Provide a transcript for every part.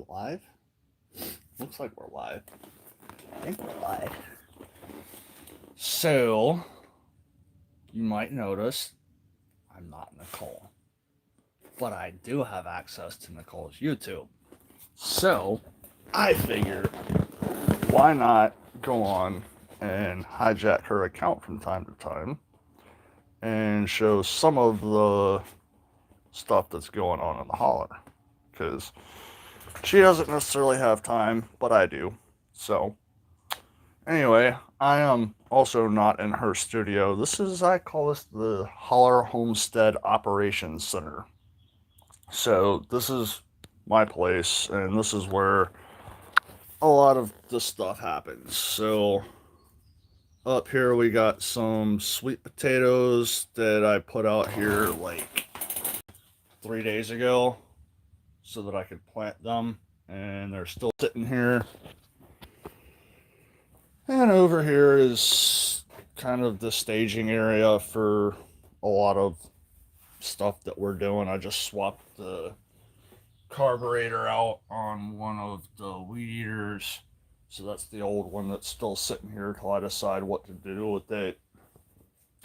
live? Looks like we're live. I think we're live. So, you might notice I'm not Nicole. But I do have access to Nicole's YouTube. So, I figured, why not go on and hijack her account from time to time and show some of the stuff that's going on in the Holler. Because she doesn't necessarily have time, but I do. So, anyway, I am also not in her studio. I call this the Holler Homestead Operations Center. So, this is my place, and this is where a lot of this stuff happens. So, up here we got some sweet potatoes that I put out here like 3 days ago so that I could plant them, and they're still sitting here. And over here is kind of the staging area for a lot of stuff that we're doing. I just swapped the carburetor out on one of the weed eaters, so that's the old one that's still sitting here till I decide what to do with it.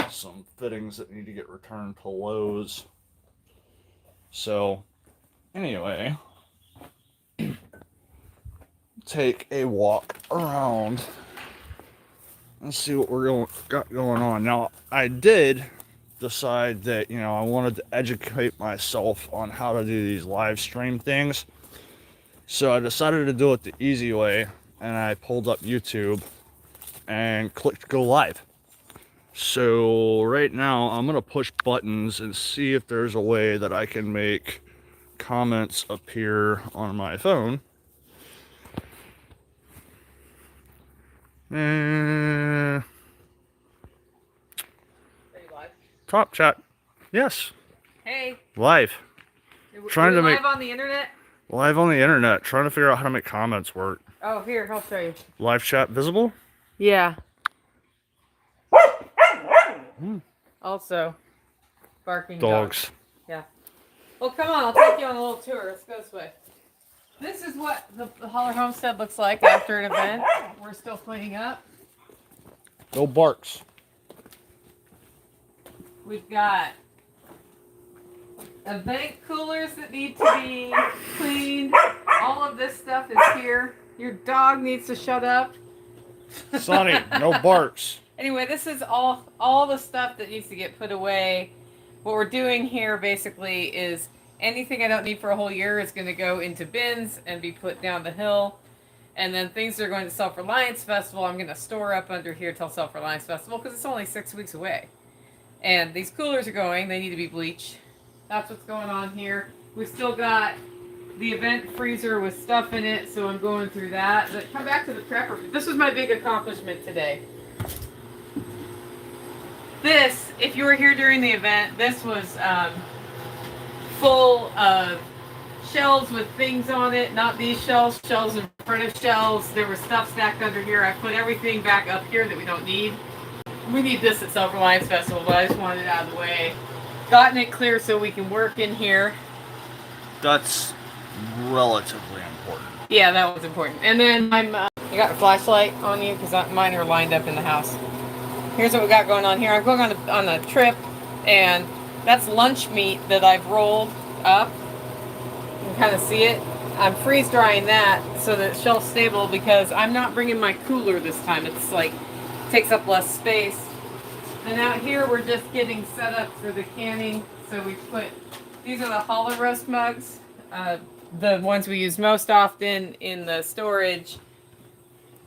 Some fittings that need to get returned to Lowe's. So anyway, take a walk around and see what got going on. Now, I did decide that, I wanted to educate myself on how to do these live stream things. So I decided to do it the easy way, and I pulled up YouTube and clicked go live. So right now I'm going to push buttons and see if there's a way that I can make comments appear on my phone. Are you live? Top chat. Yes. Hey. Live. Trying to make live on the internet? Live on the internet. Trying to figure out how to make comments work. Oh, here, I'll show you. Live chat visible? Yeah. Also, barking dogs. Yeah. Well, come on, I'll take you on a little tour. Let's go this way. This is what the Holler Homestead looks like after an event. We're still cleaning up. No barks. We've got event coolers that need to be cleaned. All of this stuff is here. Your dog needs to shut up. Sonny, no barks. Anyway, this is all the stuff that needs to get put away. What we're doing here basically is anything I don't need for a whole year is going to go into bins and be put down the hill. And then things that are going to Self-Reliance Festival, I'm going to store up under here till Self-Reliance Festival because it's only 6 weeks away. And these coolers are going. They need to be bleached. That's what's going on here. We've still got the event freezer with stuff in it, so I'm going through that. But come back to the prepper. This was my big accomplishment today. This, if you were here during the event, this was full of shelves with things on it. Not these shelves, shelves in front of shelves. There was stuff stacked under here. I put everything back up here that we don't need. We need this at Self-Reliance Festival, but I just wanted it out of the way. Gotten it clear so we can work in here. That's relatively important. Yeah, that was important. And then you got a flashlight on you because mine are lined up in the house. Here's what we got going on here. I'm going on a trip, and that's lunch meat that I've rolled up. You can kind of see it. I'm freeze drying that so that it's shelf stable because I'm not bringing my cooler this time. It's like takes up less space. And out here we're just getting set up for the canning. So we put these are the Holler roast mugs, the ones we use most often in the storage.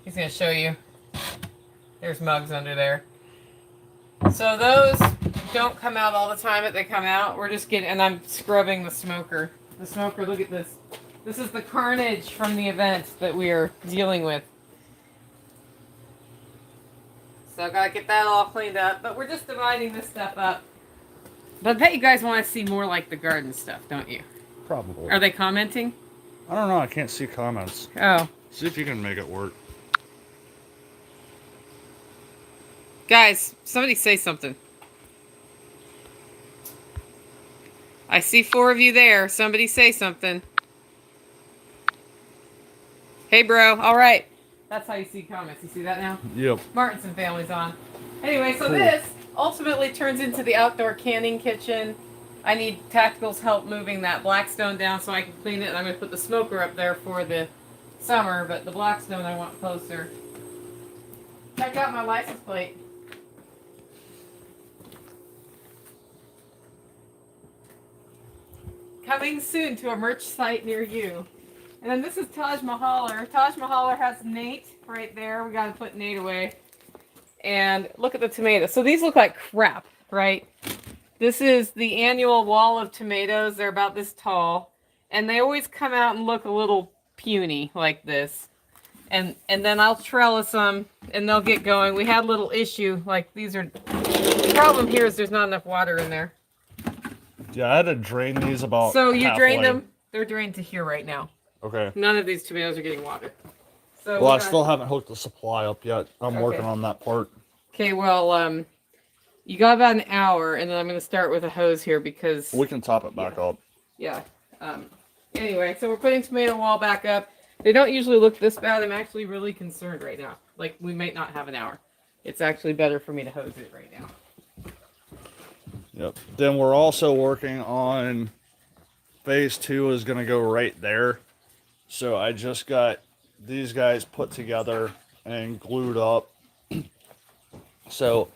He's gonna show you. There's mugs under there. So those don't come out all the time, but they come out. We're just getting, and I'm scrubbing the smoker. The smoker, look at this. This is the carnage from the event that we are dealing with. So I gotta get that all cleaned up, but we're just dividing this stuff up. But I bet you guys want to see more like the garden stuff, don't you? Probably. Are they commenting? I don't know. I can't see comments. Oh. See if you can make it work. Guys, somebody say something. I see 4 of you there. Somebody say something. Hey, bro. All right. That's how you see comments. You see that now? Yep. Martinson family's on. Anyway, so Cool. this ultimately turns into the outdoor canning kitchen. I need Tactical's help moving that Blackstone down so I can clean it. And I'm going to put the smoker up there for the summer, but the Blackstone I want closer. Check out my license plate. Coming soon to a merch site near you. And then this is Taj Mahaler. Taj Mahaler has Nate right there. We got to put Nate away. And look at the tomatoes. So these look like crap, right? This is the annual wall of tomatoes. They're about this tall. And they always come out and look a little puny like this. And then I'll trellis them and they'll get going. We had a little issue. Like these are... The problem here is there's not enough water in there. Yeah, I had to drain these about So you halfway. drained them. They're drained to here right now. Okay. None of these tomatoes are getting water. So Well, I still haven't hooked the supply up yet. I'm Okay. working on that part. Okay, well, you got about an hour, and then I'm going to start with a hose here because... We can top it back up. Yeah. Anyway, so we're putting tomato wall back up. They don't usually look this bad. I'm actually really concerned right now. Like, we might not have an hour. It's actually better for me to hose it right now. Yep. Then we're also working on phase 2 is going to go right there. So I just got these guys put together and glued up. So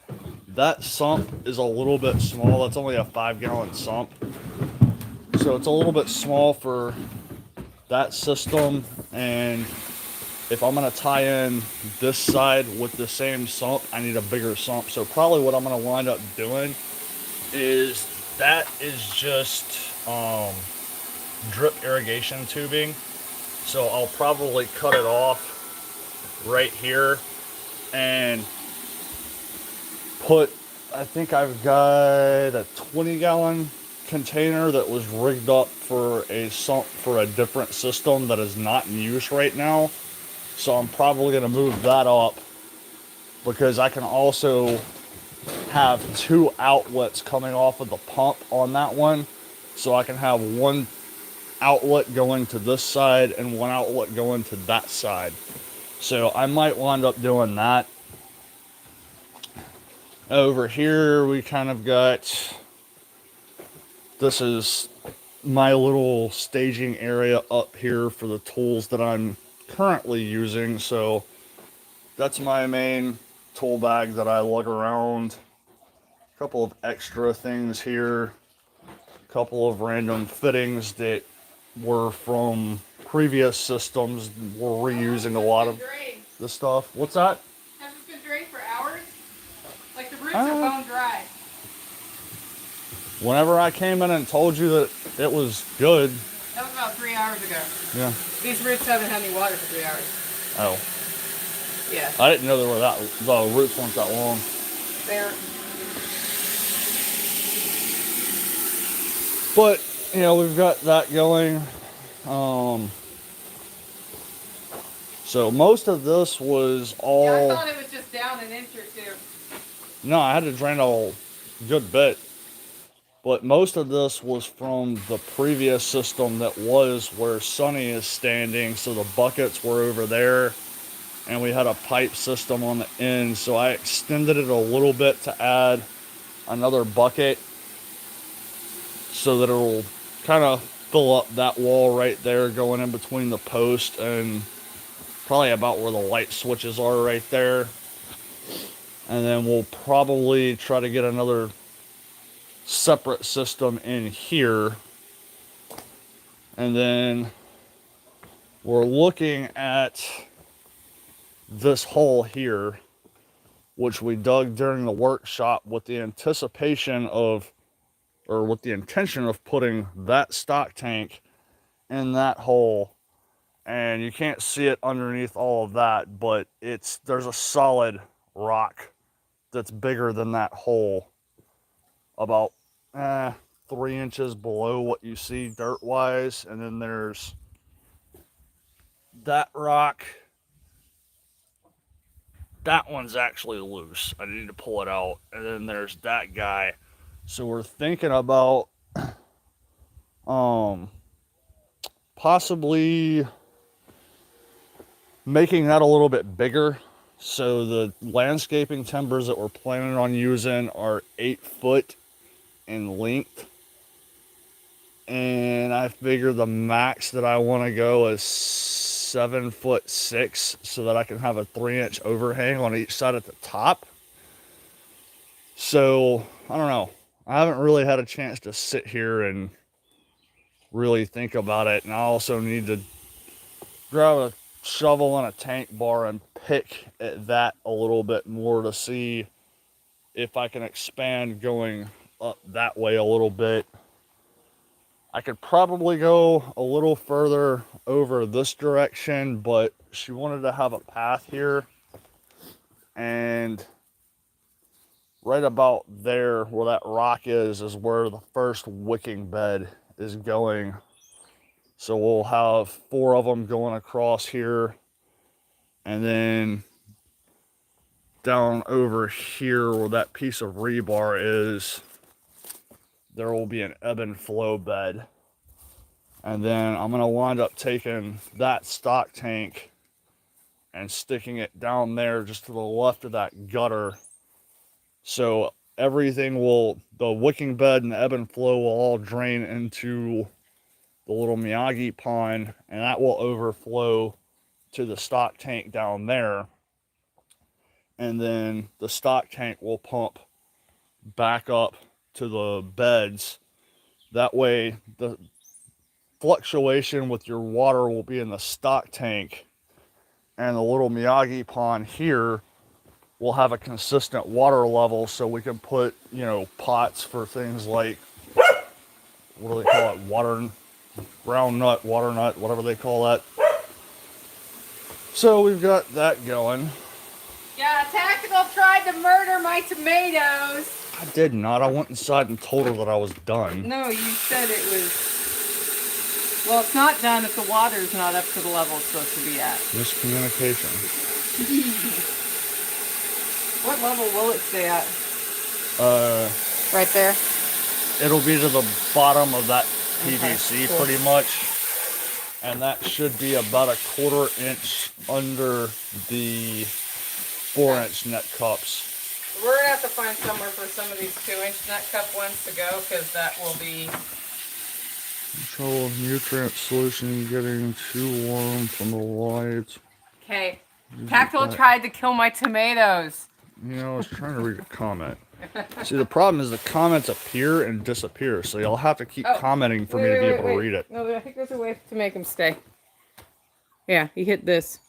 that sump is a little bit small. That's only a 5-gallon sump. So it's a little bit small for that system. And if I'm going to tie in this side with the same sump, I need a bigger sump. So probably what I'm going to wind up doing is that is just drip irrigation tubing. So I'll probably cut it off right here and put, I think I've got a 20-gallon container that was rigged up for a sump for a different system that is not in use right now. So I'm probably going to move that up because I can also have 2 outlets coming off of the pump on that one. So I can have one outlet going to this side and one outlet going to that side. So I might wind up doing that. Over here we kind of got, this is my little staging area up here for the tools that I'm currently using. So that's my main tool bag that I lug around. A couple of extra things here. A couple of random fittings that were from previous systems. We're reusing a lot of the stuff. What's that? Has this been drained for hours? Like the roots are bone dry. Whenever I came in and told you that it was good. That was about 3 hours ago. Yeah. These roots haven't had any water for 3 hours. Oh. Yeah. I didn't know they were that, the roots weren't that long. They're... But, you know, we've got that going. So most of this was all... Yeah, I thought it was just down an inch or two. No, I had to drain a good bit. But most of this was from the previous system that was where Sonny is standing. So the buckets were over there. And we had a pipe system on the end. So I extended it a little bit to add another bucket. So that it'll kind of fill up that wall right there going in between the post and probably about where the light switches are right there. And then we'll probably try to get another separate system in here. And then we're looking at this hole here, which we dug during the workshop with the anticipation of, or with the intention of putting that stock tank in that hole. And you can't see it underneath all of that, but there's a solid rock that's bigger than that hole, about 3 inches below what you see dirt wise. And then there's that rock. That one's actually loose. I need to pull it out. And then there's that guy. So we're thinking about possibly making that a little bit bigger. So the landscaping timbers that we're planning on using are 8 foot in length. And I figure the max that I want to go is 7'6", so that I can have a 3-inch overhang on each side at the top. So I don't know. I haven't really had a chance to sit here and really think about it. And I also need to grab a shovel and a tank bar and pick at that a little bit more to see if I can expand going up that way a little bit. I could probably go a little further over this direction, but she wanted to have a path here. And right about there where that rock is where the first wicking bed is going. So we'll have 4 of them going across here. And then down over here where that piece of rebar is, there will be an ebb and flow bed. And then I'm going to wind up taking that stock tank and sticking it down there just to the left of that gutter. So everything will, the wicking bed and the ebb and flow will all drain into the little Miyagi pond, and that will overflow to the stock tank down there. And then the stock tank will pump back up to the beds. That way the fluctuation with your water will be in the stock tank, and the little Miyagi pond here will have a consistent water level, so we can put, you know, pots for things like, what do they call it, brown nut, water nut, whatever they call that. So we've got that going. Yeah, Tactical tried to murder my tomatoes. I did not. I went inside and told her that I was done. No, you said it was. Well, it's not done if the water's not up to the level it's supposed to be at. Miscommunication. What level will it stay at? Right there. It'll be to the bottom of that PVC, cool. pretty much. And that should be about a 1/4 inch under the 4-inch net cups. We're going to have to find somewhere for some of these 2-inch net cup ones to go, because that will be... Control of nutrient solution getting too warm from the lights. Okay. Tactical tried to kill my tomatoes. You know, I was trying to read a comment. See, the problem is the comments appear and disappear, so you'll have to keep commenting for me to be able to read it. No, I think there's a way to make them stay. Yeah, you hit this.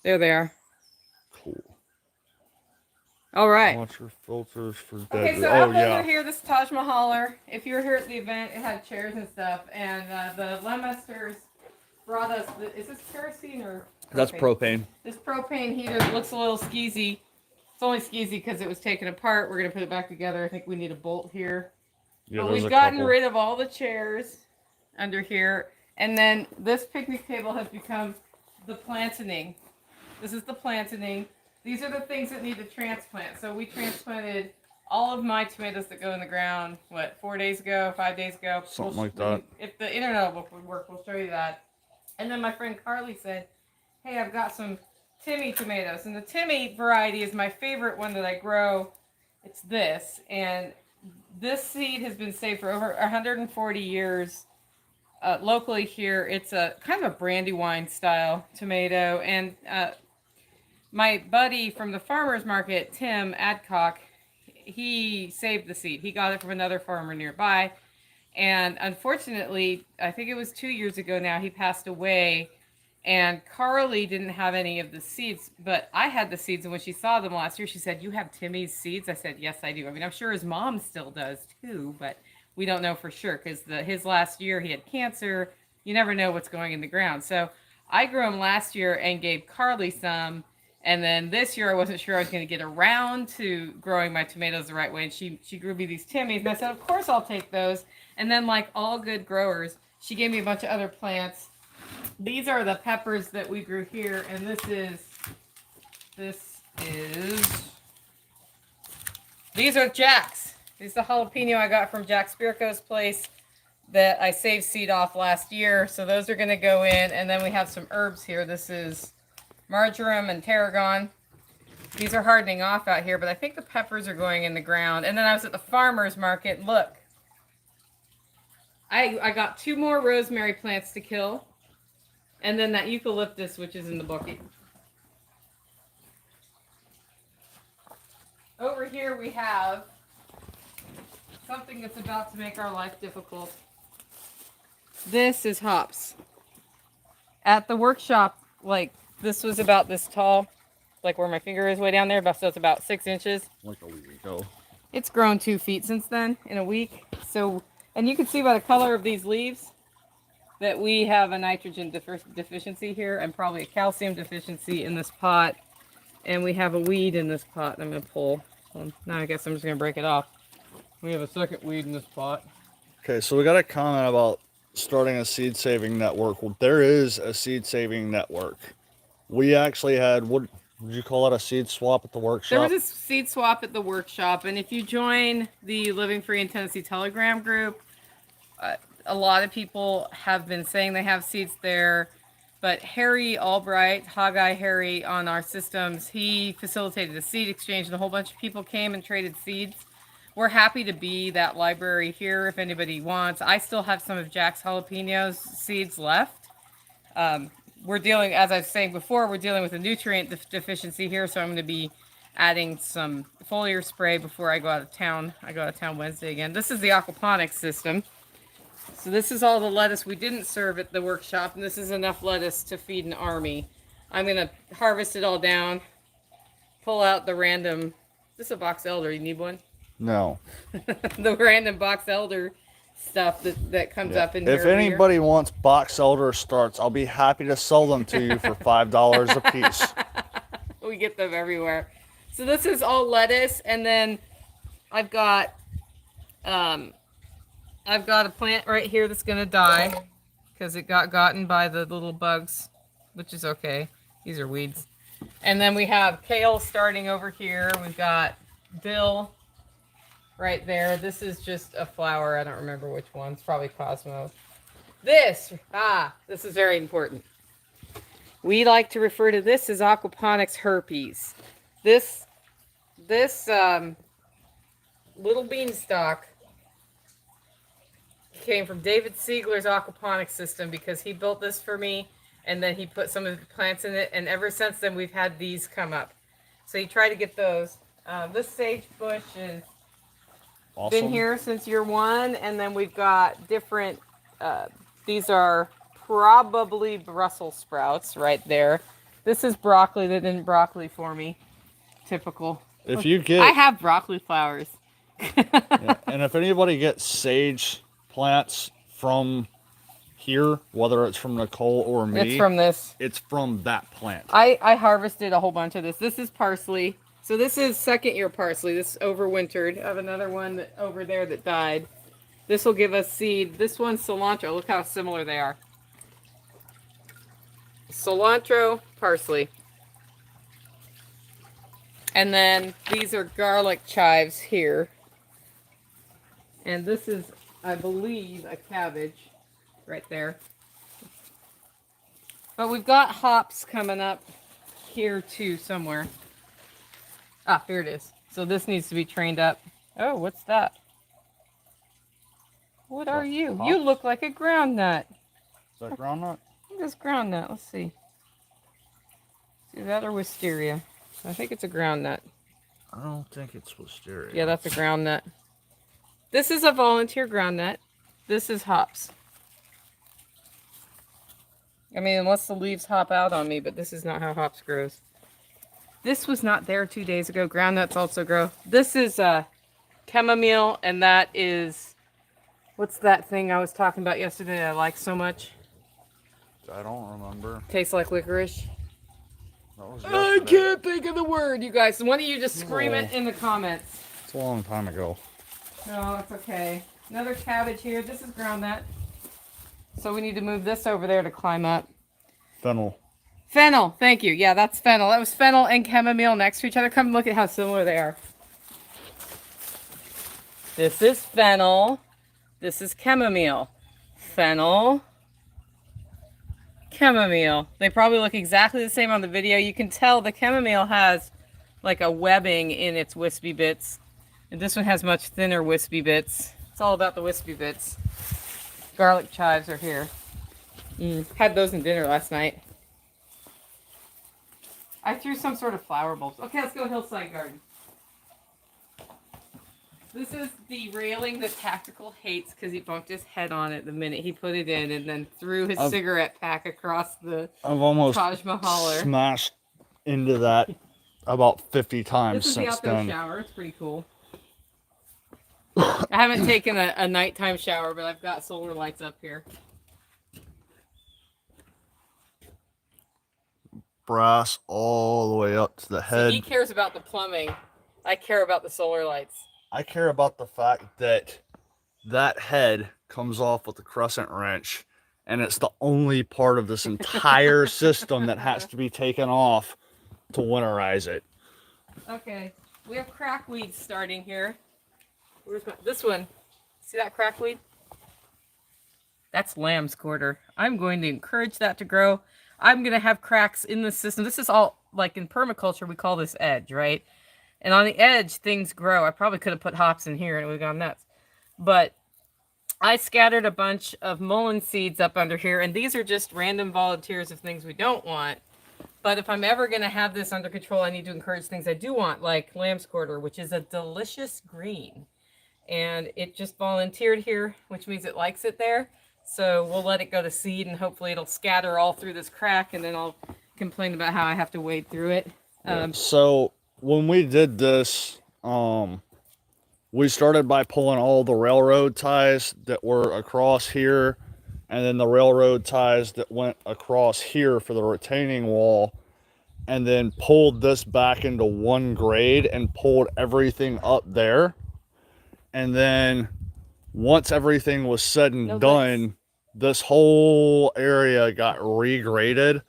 There they are. Cool. All right. Watch your filters for dead. Okay, so up over here, this Taj Mahaler. If you were here at the event, it had chairs and stuff, and the Lemesters brought us. Is this kerosene or? Propane? That's propane. This propane heater looks a little skeezy. It's only skeezy because it was taken apart. We're gonna put it back together. I think we need a bolt here. Yeah, but we've gotten rid of all the chairs under here, and then this picnic table has become the planting. This is the planting. These are the things that need to transplant. So we transplanted all of my tomatoes that go in the ground, 4 days ago, 5 days ago? Something like that. If the internet book would work, we'll show you that. And then my friend Carly said, hey, I've got some Timmy tomatoes. And the Timmy variety is my favorite one that I grow. It's this. And this seed has been saved for over 140 years. Locally here, it's a kind of a Brandywine style tomato. And my buddy from the farmer's market, Tim Adcock, he saved the seed. He got it from another farmer nearby. And unfortunately, I think it was 2 years ago now, he passed away. And Carly didn't have any of the seeds, but I had the seeds. And when she saw them last year, she said, you have Timmy's seeds? I said, yes, I do. I mean, I'm sure his mom still does too, but we don't know for sure because his last year he had cancer. You never know what's going in the ground. So I grew them last year and gave Carly some. And then this year I wasn't sure I was going to get around to growing my tomatoes the right way. And she grew me these Timmy's. And I said, of course I'll take those. And then like all good growers, she gave me a bunch of other plants. These are the peppers that we grew here. And these are Jack's. These are the jalapeno I got from Jack Spirko's place. that I saved seed off last year. So those are going to go in. And then we have some herbs here. This is marjoram and tarragon. These are hardening off out here, but I think the peppers are going in the ground. And then I was at the farmer's market. Look, I got 2 more rosemary plants to kill. And then that eucalyptus, which is in the bucket. Over here we have something that's about to make our life difficult. This is hops. At the workshop, like, this was about this tall, like where my finger is way down there, so it's about 6 inches. Like a week ago. It's grown 2 feet since then, in a week. So, and you can see by the color of these leaves that we have a nitrogen deficiency here and probably a calcium deficiency in this pot. And we have a weed in this pot I'm going to pull. Well, now I guess I'm just going to break it off. We have a second weed in this pot. Okay, so we got a comment about starting a seed saving network. Well, there is a seed saving network. We actually had, what would you call it, a seed swap at the workshop? There was a seed swap at the workshop, and if you join the Living Free in Tennessee Telegram group, a lot of people have been saying they have seeds there. But Harry Albright, Hogeye Harry on our systems, he facilitated a seed exchange and a whole bunch of people came and traded seeds. We're happy to be that library here if anybody wants. I still have some of Jack's jalapenos seeds left. We're dealing, as I was saying before, we're dealing with a nutrient deficiency here, so I'm going to be adding some foliar spray before I go out of town. I go out of town Wednesday again. This is the aquaponics system. So this is all the lettuce we didn't serve at the workshop, and this is enough lettuce to feed an army. I'm going to harvest it all down, pull out the random, this is a box elder, you need one? No. The random box elder stuff that comes up in here. If anybody wants box elder starts, I'll be happy to sell them to you for $5 a piece. We get them everywhere. So this is all lettuce, and then I've got a plant right here that's going to die because it got gotten by the little bugs, which is okay. These are weeds. And then we have kale starting over here. We've got dill right there. This is just a flower. I don't remember which one. It's probably Cosmo. This is very important. We like to refer to this as aquaponics herpes. This little beanstalk came from David Siegler's aquaponics system because he built this for me and then he put some of the plants in it, and ever since then we've had these come up. So you try to get those. This sage bush is Awesome. been here since year 1, and then we've got different, these are probably Brussels sprouts right there. This is broccoli that didn't broccoli for me. Typical. If you get, I have broccoli flowers. yeah, and if anybody gets sage plants from here, whether it's from Nicole or me, It's from this. it's from that plant. I harvested a whole bunch of this. This is parsley. So this is 2nd year parsley. This overwintered. I have another one over there that died. This will give us seed. This one's cilantro. Look how similar they are. Cilantro, parsley. And then these are garlic chives here. And this is, I believe, a cabbage right there. But we've got hops coming up here too somewhere. Ah, here it is. So this needs to be trained up. Oh, what's that? What are you? Hops? You look like a groundnut. Is that groundnut? I think it's groundnut. Let's see. See that or wisteria? I think it's a groundnut. I don't think it's wisteria. Yeah, that's a groundnut. This is a volunteer groundnut. This is hops. I mean, unless the leaves hop out on me, but this is not how hops grows. This was not there 2 days ago. Groundnuts also grow. This is chamomile, and that is, what's that thing I was talking about yesterday that I like so much? I don't remember. Tastes like licorice. That was I yesterday. can't think of the word, you guys. Why don't you just scream it in the comments? It's a long time ago. No, it's okay. Another cabbage here. This is groundnut. So we need to move this over there to climb up. Fennel. Fennel, thank you. Yeah, that's fennel. That was fennel and chamomile next to each other. Come look at how similar they are. This is fennel. This is chamomile. fennel, chamomile. They probably look exactly the same on the video. You can tell the chamomile has like a webbing in its wispy bits. And this one has much thinner wispy bits. It's all about the wispy bits. Garlic chives are here. Had those in dinner last night. I threw some sort of flower bulbs. Okay, let's go hillside garden. This is the railing that Tactical hates because he bumped his head on it the minute he put it in and then threw his cigarette pack across the I've almost Taj Mahal. smashed into that about 50 times This is the since outdoor then. shower. It's pretty cool. I haven't taken a nighttime shower, but I've got solar lights up here. Brass all the way up to the head. See, he cares about the plumbing. I care about the solar lights. I care about the fact that that head comes off with a crescent wrench, and it's the only part of this entire system that has to be taken off to winterize it. Okay, we have crackweed starting here. Where's this one? See that crackweed? That's lamb's quarter. I'm going to encourage that to grow. I'm going to have cracks in the system. This is all, like in permaculture, we call this edge, right? And on the edge, things grow. I probably could have put hops in here and it would have gone nuts. But I scattered a bunch of mullein seeds up under here, and these are just random volunteers of things we don't want. But if I'm ever going to have this under control, I need to encourage things I do want, like lamb's quarter, which is a delicious green. And it just volunteered here, which means it likes it there. So we'll let it go to seed, and hopefully it'll scatter all through this crack, and then I'll complain about how I have to wade through it. So when we did this, we started by pulling all the railroad ties that were across here, and then the railroad ties that went across here for the retaining wall, and then pulled this back into one grade and pulled everything up there. And then once everything was said and done, this whole area got regraded.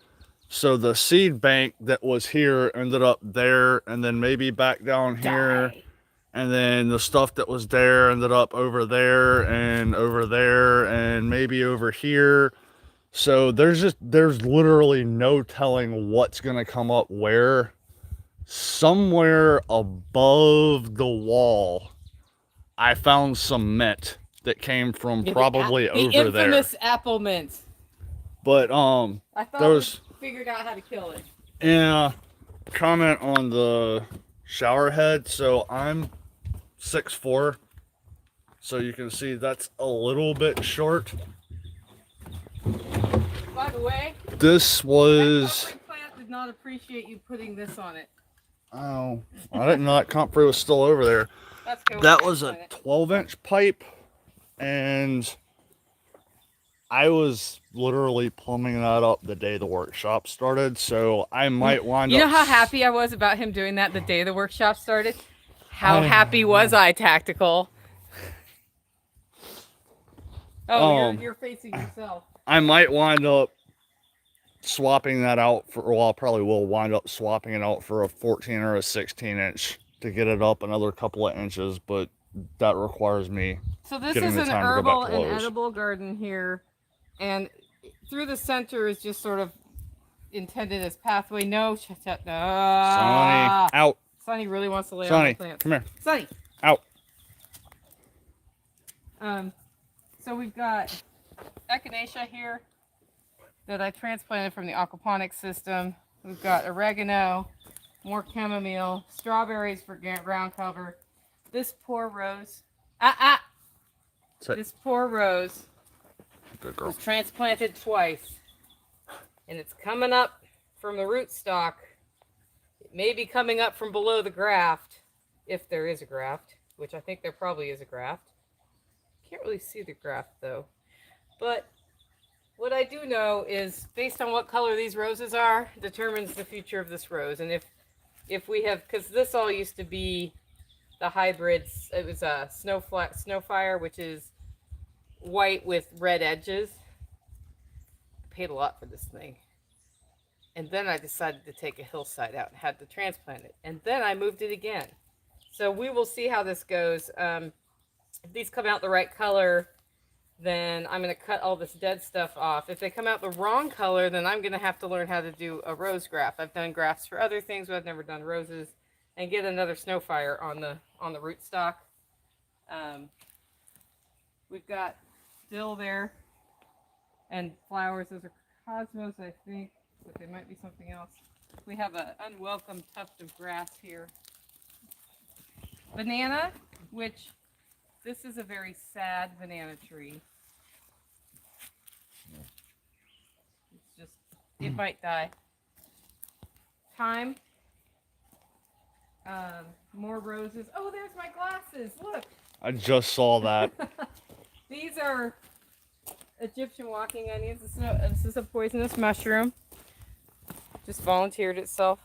So the seed bank that was here ended up there, and then maybe back down here. And then the stuff that was there ended up over there, and maybe over here. So there's literally no telling what's going to come up where. Somewhere above the wall, I found some mint that came from probably over there. The infamous apple mint. But I thought we figured out how to kill it. Yeah, comment on the shower head. So I'm 6'4", so you can see that's a little bit short. By the way, this was... my plant did not appreciate you putting this on it. Oh, I didn't know that comfrey was still over there. That's cool. That was a 12-inch pipe, and I was literally plumbing that up the day the workshop started, so I might wind up... You know how happy I was about him doing that the day the workshop started? How happy was I, Tactical? Oh, you're facing yourself. I might wind up swapping that out for, well, I probably will wind up swapping it out for a 14 or a 16-inch to get it up another couple of inches, but that requires me. So this is an herbal and edible garden here, and through the center is just sort of intended as pathway. No, Sonny, out. Sonny really wants to lay on the plant. Come here. Sonny, out. So we've got echinacea here that I transplanted from the aquaponics system. We've got oregano, more chamomile, strawberries for ground cover. This poor rose, this poor rose was transplanted twice, and it's coming up from the rootstock. It may be coming up from below the graft, if there is a graft, which I think there probably is a graft. Can't really see the graft though, but what I do know is based on what color these roses are determines the future of this rose. And if we have, because this all used to be the hybrids, it was a snowfire, which is white with red edges. I paid a lot for this thing, and then I decided to take a hillside out and had to transplant it, and then I moved it again. So we will see how this goes. If these come out the right color, then I'm going to cut all this dead stuff off. If they come out the wrong color, then I'm going to have to learn how to do a rose graft. I've done grafts for other things, but I've never done roses. And get another snowfire on the rootstock. We've got dill there and flowers. Those are cosmos, I think, but they might be something else. We have an unwelcome tuft of grass here. Banana, which this is a very sad banana tree. It's just, it might die. Thyme. More roses. Oh, there's my glasses. Look. I just saw that. These are Egyptian walking onions. This is a poisonous mushroom. Just volunteered itself.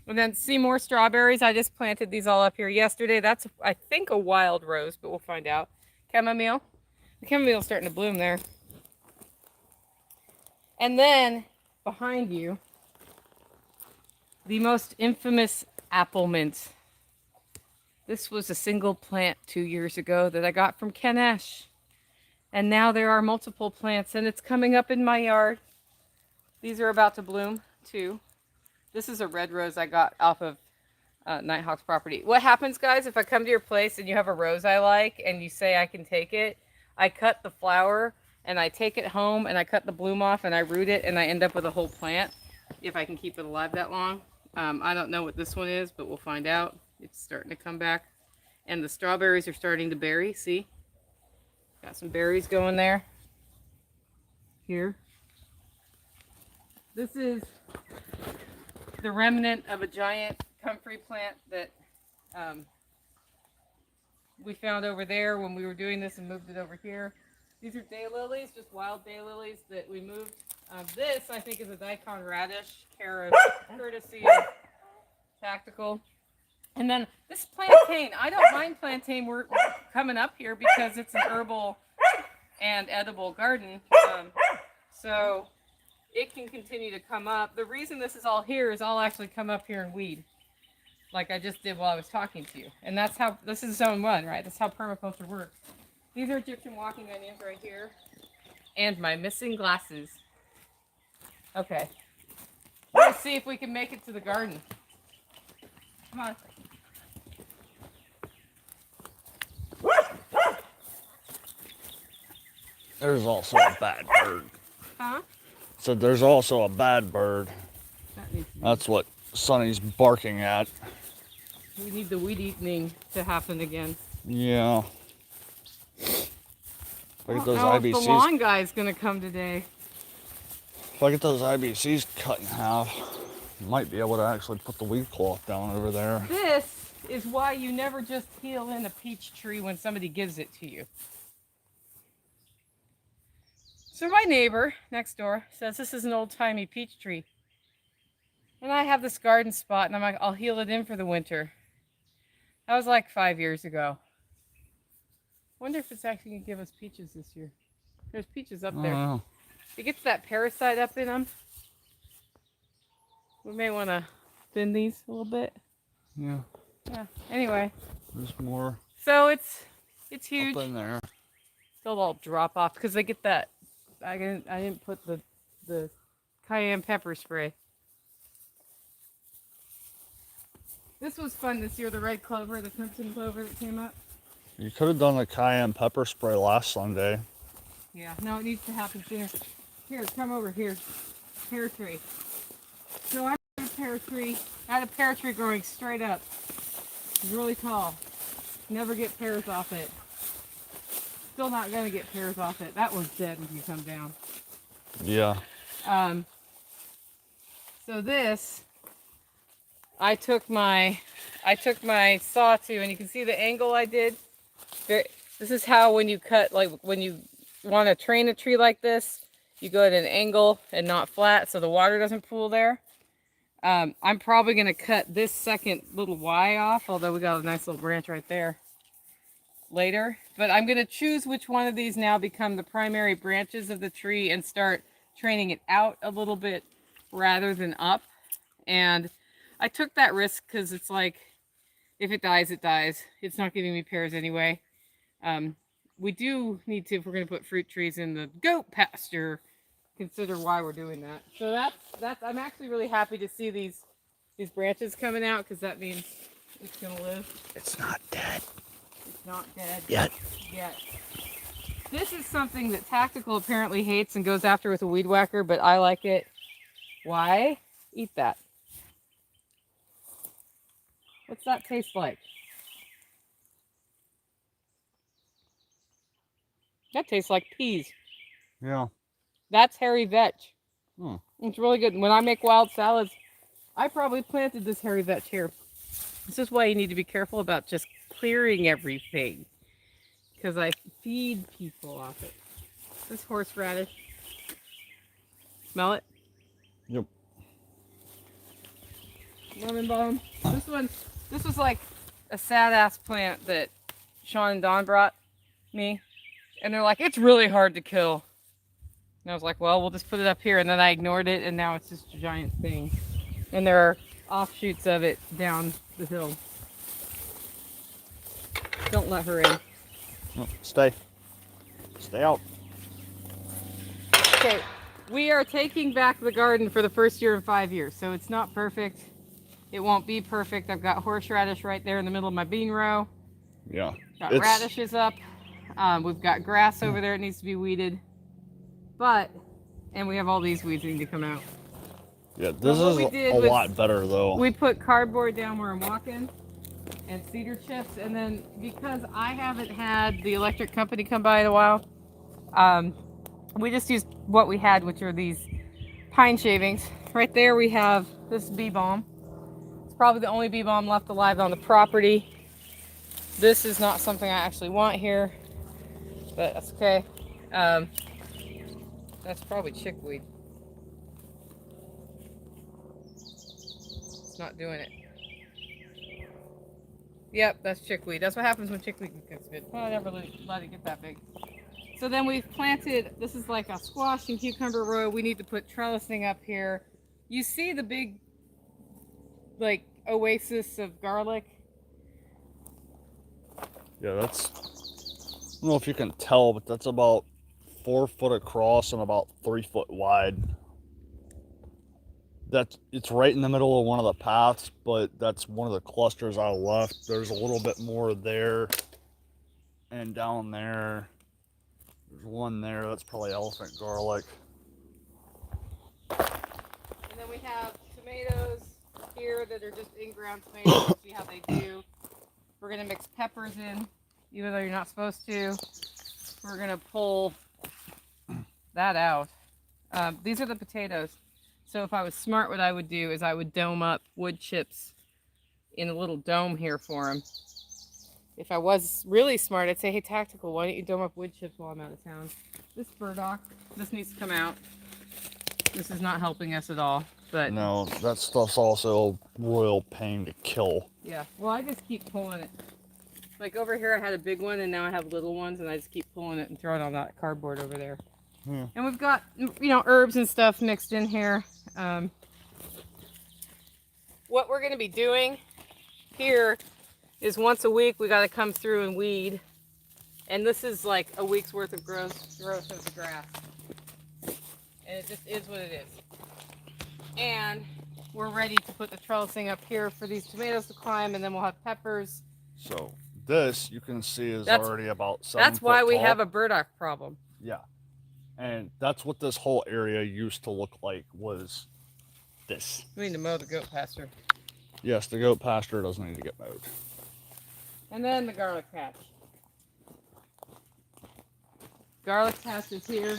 And then see more strawberries. I just planted these all up here yesterday. That's, I think, a wild rose, but we'll find out. Chamomile. The chamomile's starting to bloom there. And then, behind you, the most infamous apple mint. This was a single plant 2 years ago that I got from Kenesh. And now there are multiple plants, and it's coming up in my yard. These are about to bloom, too. This is a red rose I got off of Nighthawk's property. What happens, guys, if I come to your place and you have a rose I like, and you say I can take it, I cut the flower, and I take it home, and I cut the bloom off, and I root it, and I end up with a whole plant, if I can keep it alive that long. I don't know what this one is, but we'll find out. It's starting to come back. And the strawberries are starting to berry, see? Got some berries going there. Here. This is the remnant of a giant comfrey plant that we found over there when we were doing this and moved it over here. These are daylilies, just wild daylilies that we moved. This, I think, is a daikon radish, courtesy of Tactical. And then this plantain, I don't mind plantain. We're coming up here because it's an herbal and edible garden. So it can continue to come up. The reason this is all here is I'll actually come up here and weed, like I just did while I was talking to you. And that's how, this is zone 1, right? That's how permaculture works. These are Egyptian walking onions right here. And my missing glasses. Okay. Let's see if we can make it to the garden. Come on. There's also a bad bird. Huh? So there's also a bad bird. That's what Sonny's barking at. We need the weed eating to happen again. Yeah. If I get those If the lawn IBCs, guy's gonna come today. if I get those IBCs cut in half, I might be able to actually put the weed cloth down over there. This is why you never just peel in a peach tree when somebody gives it to you. So my neighbor next door says this is an old-timey peach tree. And I have this garden spot, and I'm like, I'll heel it in for the winter. That was like 5 years ago. Wonder if it's actually going to give us peaches this year. There's peaches up there. Oh. If it gets that parasite up in them, we may want to thin these a little bit. Yeah. Yeah. Anyway. There's more. So it's huge. Up in there. They'll all drop off because they get that. I didn't put the cayenne pepper spray. This was fun this year. The red clover, the crimson clover that came up. You could have done the cayenne pepper spray last Sunday. Yeah. No, it needs to happen sooner. Here, come over here. Pear tree. So I had a pear tree. I had a pear tree growing straight up. It was really tall. Never get pears off it. Still not gonna get pears off it. That one's dead when you come down. Yeah. So this, I took my saw to, and you can see the angle I did. This is how when you cut, like when you want to train a tree like this, you go at an angle and not flat so the water doesn't pool there. I'm probably gonna cut this second little Y off, although we got a nice little branch right there later. But I'm gonna choose which one of these now become the primary branches of the tree and start training it out a little bit rather than up. And I took that risk because it's like, if it dies, it dies. It's not giving me pears anyway. we do need to, if we're going to put fruit trees in the goat pasture, consider why we're doing that. So that's I'm actually really happy to see these branches coming out, because that means it's going to live. It's not dead. It's not dead Yet. This is something that Tactical apparently hates and goes after with a weed whacker, but I like it. Why? Eat that. What's that taste like? That tastes like peas. Yeah. That's hairy vetch. Hmm. It's really good. When I make wild salads, I probably planted this hairy vetch here. This is why you need to be careful about just clearing everything, because I feed people off it. This horseradish. Smell it? Yep. Lemon balm. This was like a sad ass plant that Sean and Don brought me. And they're like, it's really hard to kill. And I was like, well, we'll just put it up here. And then I ignored it, and now it's just a giant thing. And there are offshoots of it down the hill. Don't let her in. Oh, stay out. Okay, we are taking back the garden for the first year in 5 years. So it's not perfect. It won't be perfect. I've got horseradish right there in the middle of my bean row. Yeah. Got radishes up. We've got grass over there. It needs to be weeded. And we have all these weeds that need to come out. Yeah, this is a lot better though. We put cardboard down where I'm walking and cedar chips. And then because I haven't had the electric company come by in a while, we just used what we had, which are these pine shavings. Right there we have this bee balm. It's probably the only bee balm left alive on the property. This is not something I actually want here, but that's okay. That's probably chickweed. It's not doing it. Yep, that's chickweed. That's what happens when chickweed gets big. Well, I never let it get that big. So then we've planted, this is like a squash and cucumber row. We need to put trellising up here. You see the big, like, oasis of garlic? Yeah, I don't know if you can tell, but that's about 4 foot across and about 3 foot wide. It's right in the middle of one of the paths, but that's one of the clusters I left. There's a little bit more there and down there. There's one there, that's probably elephant garlic. And then we have tomatoes here that are just in-ground tomatoes. See how they do. We're going to mix peppers in, even though you're not supposed to. We're going to pull that out. These are the potatoes. So if I was smart, what I would do is I would dome up wood chips in a little dome here for them. If I was really smart, I'd say, hey, Tactical, why don't you dome up wood chips while I'm out of town? This burdock, this needs to come out. This is not helping us at all. But no, that stuff's also a royal pain to kill. Yeah, well, I just keep pulling it. Like over here, I had a big one, and now I have little ones, and I just keep pulling it and throwing it on that cardboard over there. Yeah. And we've got, herbs and stuff mixed in here. What we're going to be doing here is once a week, we got to come through and weed. And this is like a week's worth of growth of the grass. And it just is what it is. And we're ready to put the trellising up here for these tomatoes to climb, and then we'll have peppers. So this, you can see, is already about 7 That's why foot we tall. have a burdock problem. Yeah. And that's what this whole area used to look like, was this. We need to mow the goat pasture. Yes, the goat pasture does need to get mowed. And then the garlic patch. Garlic patch is here.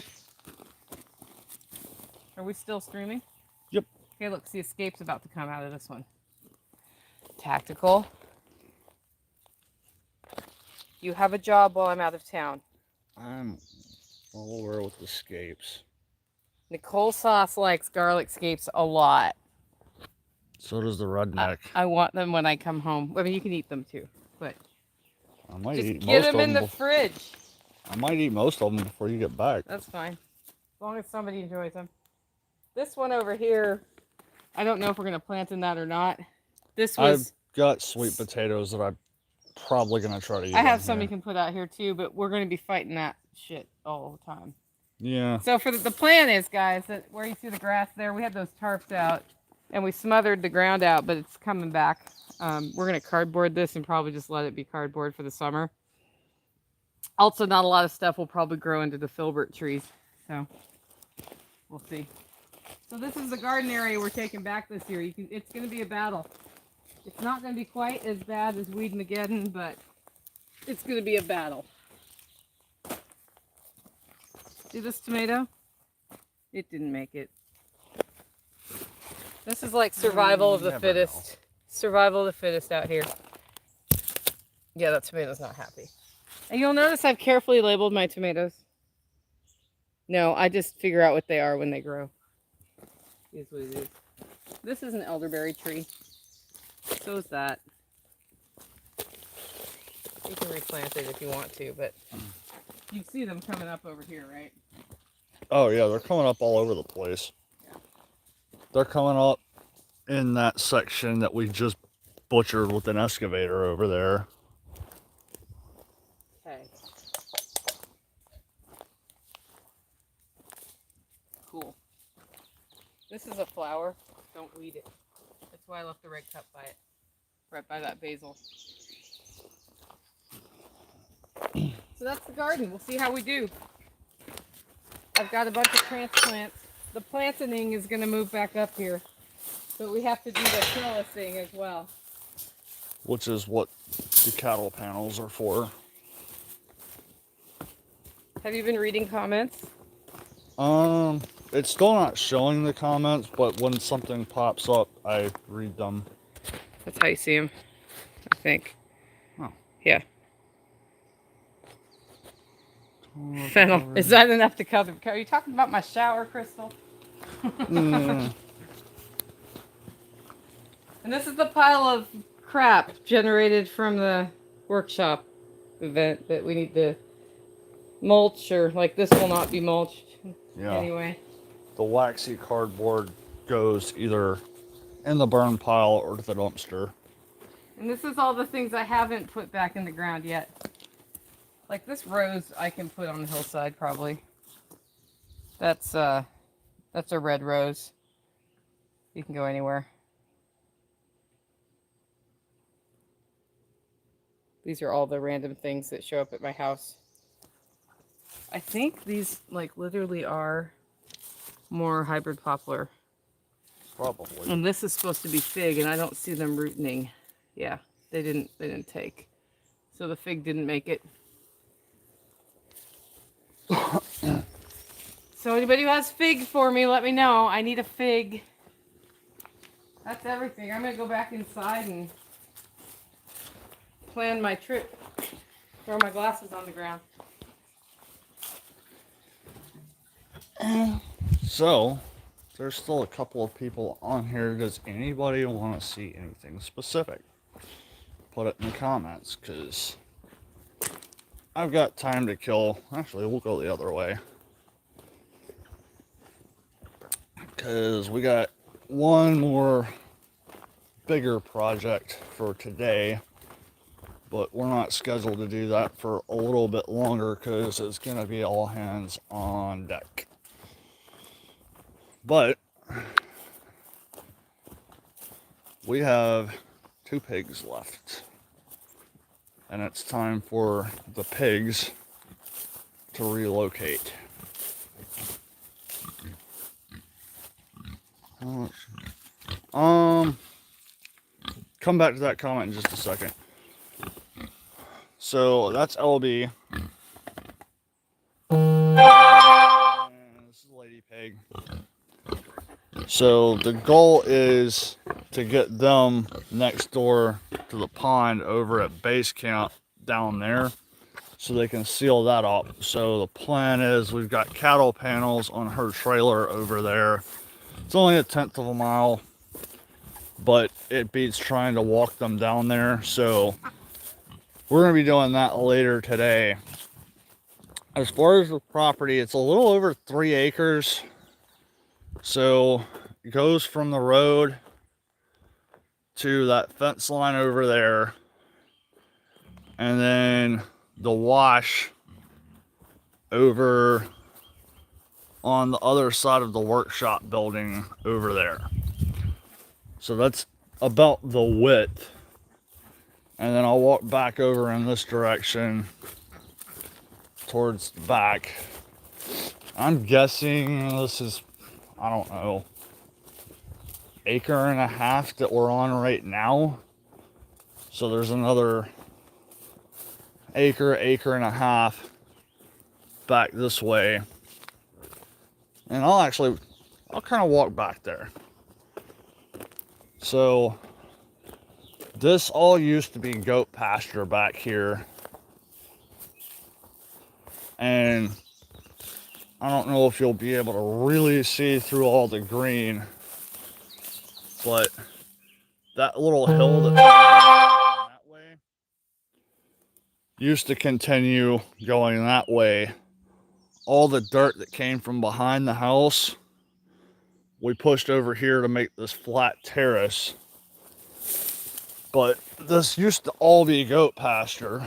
Are we still streaming? Yep. Okay, look, the escape's about to come out of this one. Tactical. You have a job while I'm out of town. I'm all over with escapes. Nicole Sauce likes garlic scapes a lot. So does the redneck. I want them when I come home. I mean, you can eat them too, but I might just eat get most them of in the fridge. I might eat most of them before you get back. That's fine, as long as somebody enjoys them. This one over here, I don't know if we're gonna plant in that or not. This was. I've got sweet potatoes that I probably gonna try to eat I have them some here. you can put out here too, but we're going to be fighting that shit all the time. Yeah. So for the plan is, guys, that where you see the grass there, we had those tarps out and we smothered the ground out, but it's coming back. We're going to cardboard this and probably just let it be cardboard for the summer. Also, not a lot of stuff will probably grow into the filbert trees, so we'll see. So this is the garden area we're taking back this year. It's going to be a battle. It's not going to be quite as bad as Weedmageddon, but it's going to be a battle. See this tomato? It didn't make it. This is like survival of the fittest. Survival of the fittest out here. Yeah, that tomato's not happy. And you'll notice I've carefully labeled my tomatoes. No, I just figure out what they are when they grow. Is what it is. This is an elderberry tree. So is that. You can replant it if you want to, but you see them coming up over here, right? Oh yeah, they're coming up all over the place. Yeah. They're coming up in that section that we just butchered with an excavator over there. Okay. Cool. This is a flower. Don't weed it. That's why I left the red cup by it. Right by that basil. So that's the garden. We'll see how we do. I've got a bunch of transplants. The planting is going to move back up here. But we have to do the trellising as well. Which is what the cattle panels are for. Have you been reading comments? It's still not showing the comments, but when something pops up, I read them. That's how you see them, I think. Oh. Yeah. Fennel. Is that enough to cover? Are you talking about my shower, Crystal? Mm. And this is the pile of crap generated from the workshop event that we need to mulch, or like this will not be mulched. Yeah. Anyway. The waxy cardboard goes either in the burn pile or to the dumpster. And this is all the things I haven't put back in the ground yet. Like this rose I can put on the hillside probably. That's a red rose. You can go anywhere. These are all the random things that show up at my house. I think these like literally are more hybrid poplar. Probably. And this is supposed to be fig, and I don't see them rooting. Yeah, they didn't take. So the fig didn't make it. So anybody who has fig for me, let me know. I need a fig. That's everything. I'm gonna go back inside and plan my trip. Throw my glasses on the ground. So, there's still a couple of people on here. Does anybody want to see anything specific? Put it in the comments, because I've got time to kill. Actually, we'll go the other way. Because we got one more bigger project for today. But we're not scheduled to do that for a little bit longer because it's going to be all hands on deck. But we have 2 pigs left. And it's time for the pigs to relocate. Come back to that comment in just a second. So that's LB. And this is Lady Pig. So the goal is to get them next door to the pond over at base camp down there, so they can seal that up. So the plan is we've got cattle panels on her trailer over there. It's only a 1/10 of a mile, but it beats trying to walk them down there. So we're going to be doing that later today. As far as the property, it's a little over 3 acres. So it goes from the road to that fence line over there. and then the wash over on the other side of the workshop building over there. So that's about the width. And then I'll walk back over in this direction towards the back. I'm guessing this is, I don't know, acre and a half that we're on right now. So there's another acre and a half back this way. And I'll kind of walk back there. So this all used to be goat pasture back here. And I don't know if you'll be able to really see through all the green, but that little hill that that way used to continue going that way. All the dirt that came from behind the house, we pushed over here to make this flat terrace. But this used to all be goat pasture,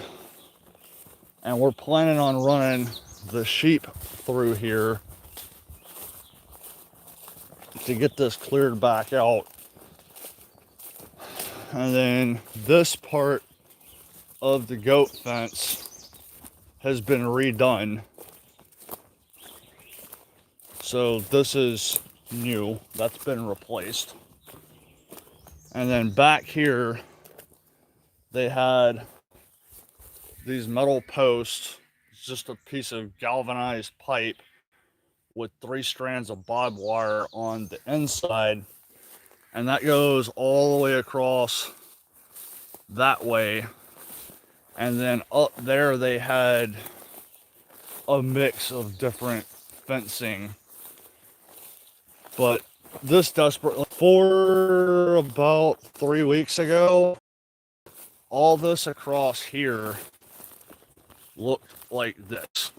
and we're planning on running the sheep through here to get this cleared back out. And then this part of the goat fence has been redone. So this is new, that's been replaced. And then back here, they had these metal posts. It's just a piece of galvanized pipe with 3 strands of barbed wire on the inside. And that goes all the way across that way. And then up there they had a mix of different fencing. But this desperately, for about 3 weeks ago, all this across here looked like this.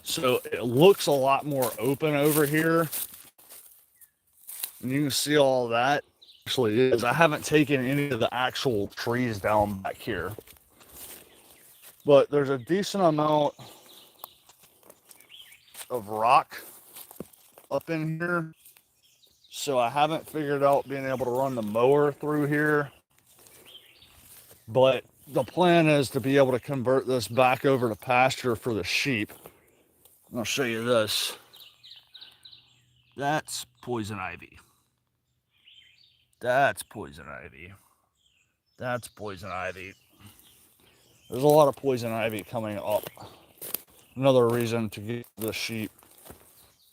So it looks a lot more open over here. And you can see all that. Actually is. I haven't taken any of the actual trees down back here. But there's a decent amount of rock up in here. So I haven't figured out being able to run the mower through here. But the plan is to be able to convert this back over to pasture for the sheep. I'll show you this. That's poison ivy. That's poison ivy. That's poison ivy. There's a lot of poison ivy coming up. Another reason to get the sheep.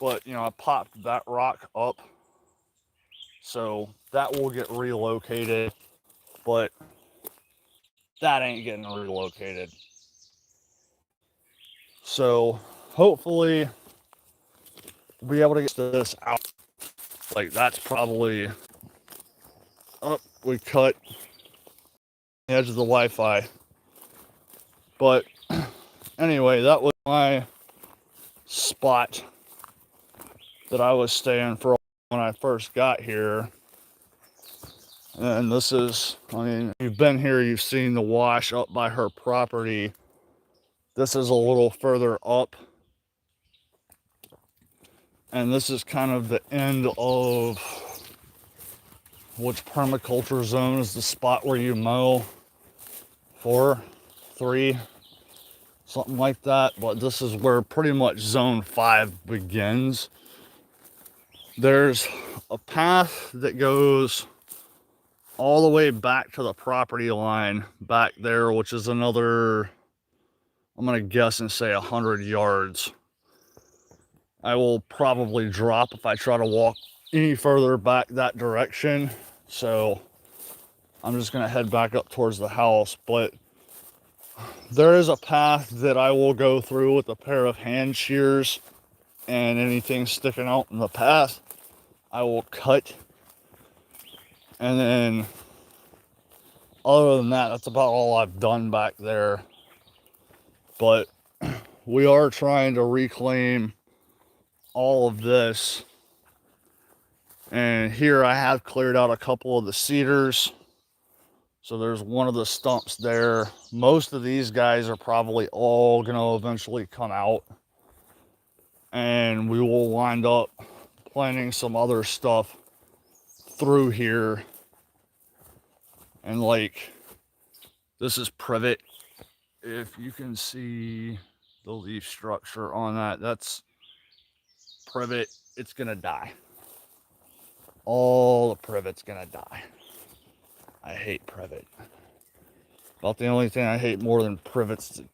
But, you know, I popped that rock up. So that will get relocated. But that ain't getting relocated. So hopefully we'll be able to get this out. Like that's probably up. We cut the edge of the Wi-Fi. But anyway, that was my spot that I was staying for when I first got here. And this is, I mean, if you've been here, you've seen the wash up by her property. This is a little further up. And this is kind of the end of which permaculture zone is the spot where you mow 4, 3, something like that. But this is where pretty much zone 5 begins. There's a path that goes all the way back to the property line back there, which is another, I'm gonna guess and say 100 yards. I will probably drop if I try to walk any further back that direction. So I'm just gonna head back up towards the house. But there is a path that I will go through with a pair of hand shears, and anything sticking out in the path I will cut. And then other than that, that's about all I've done back there. But we are trying to reclaim all of this. And here I have cleared out a couple of the cedars. So there's one of the stumps there. Most of these guys are probably all going to eventually come out. And we will wind up planting some other stuff through here. And like, this is privet. If you can see the leaf structure on that, that's privet. It's going to die. All the privet's going to die. I hate privet. About the only thing I hate more than privet's the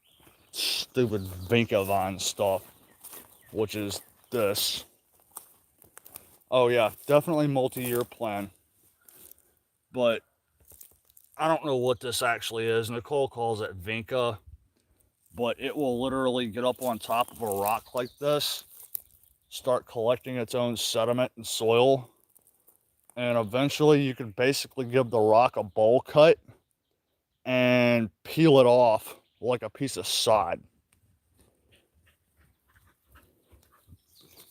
stupid Vinca vine stuff, which is this. Oh yeah, definitely multi-year plan. But I don't know what this actually is. Nicole calls it Vinca, but it will literally get up on top of a rock like this, start collecting its own sediment and soil, and eventually you can basically give the rock a bowl cut and peel it off like a piece of sod.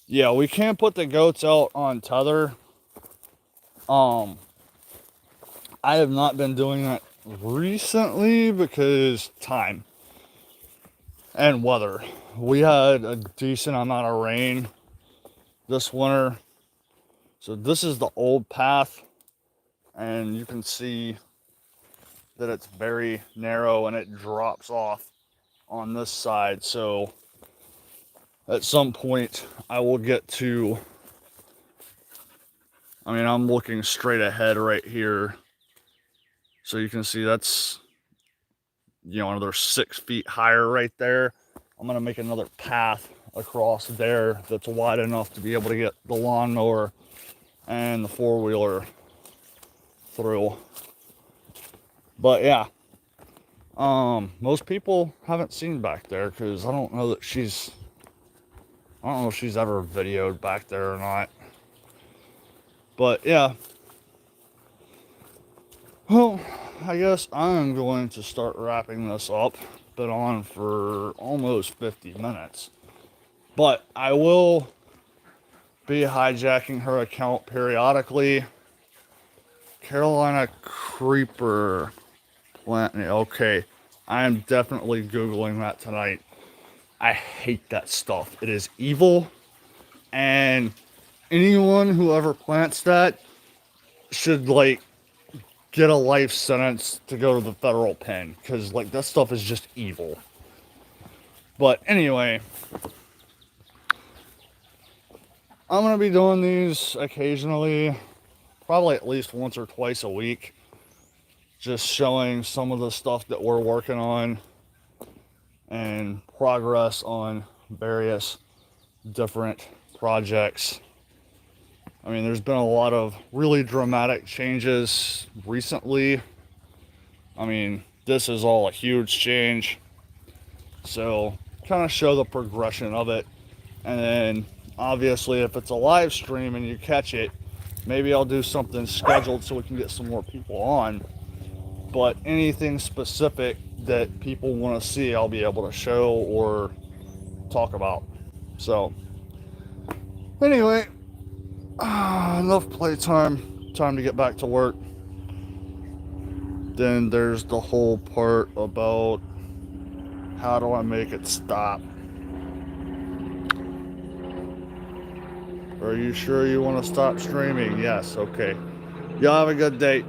Yeah, we can't put the goats out on tether. I have not been doing that recently because time and weather. We had a decent amount of rain this winter. So this is the old path, and you can see that it's very narrow and it drops off on this side. So at some point I will get to, I mean, I'm looking straight ahead right here. So you can see that's, you know, another 6 feet higher right there. I'm going to make another path across there that's wide enough to be able to get the lawnmower and the four-wheeler through. But yeah, most people haven't seen back there because I don't know if she's ever videoed back there or not. But yeah, well, I guess I'm going to start wrapping this up. Been on for almost 50 minutes. But I will be hijacking her account periodically. Carolina Creeper plant. Okay, I am definitely Googling that tonight. I hate that stuff. It is evil. And anyone who ever plants that should, like, get a life sentence to go to the federal pen. Because, like, that stuff is just evil. But anyway, I'm going to be doing these occasionally, probably at least once or twice a week, just showing some of the stuff that we're working on and progress on various different projects. I mean, there's been a lot of really dramatic changes recently. I mean, this is all a huge change. So, kind of show the progression of it. And then, obviously, if it's a live stream and you catch it, maybe I'll do something scheduled so we can get some more people on. But anything specific that people want to see, I'll be able to show or talk about. So, anyway, enough playtime. Time to get back to work. Then there's the whole part about how do I make it stop. Are you sure you want to stop streaming? Yes, okay. Y'all have a good day.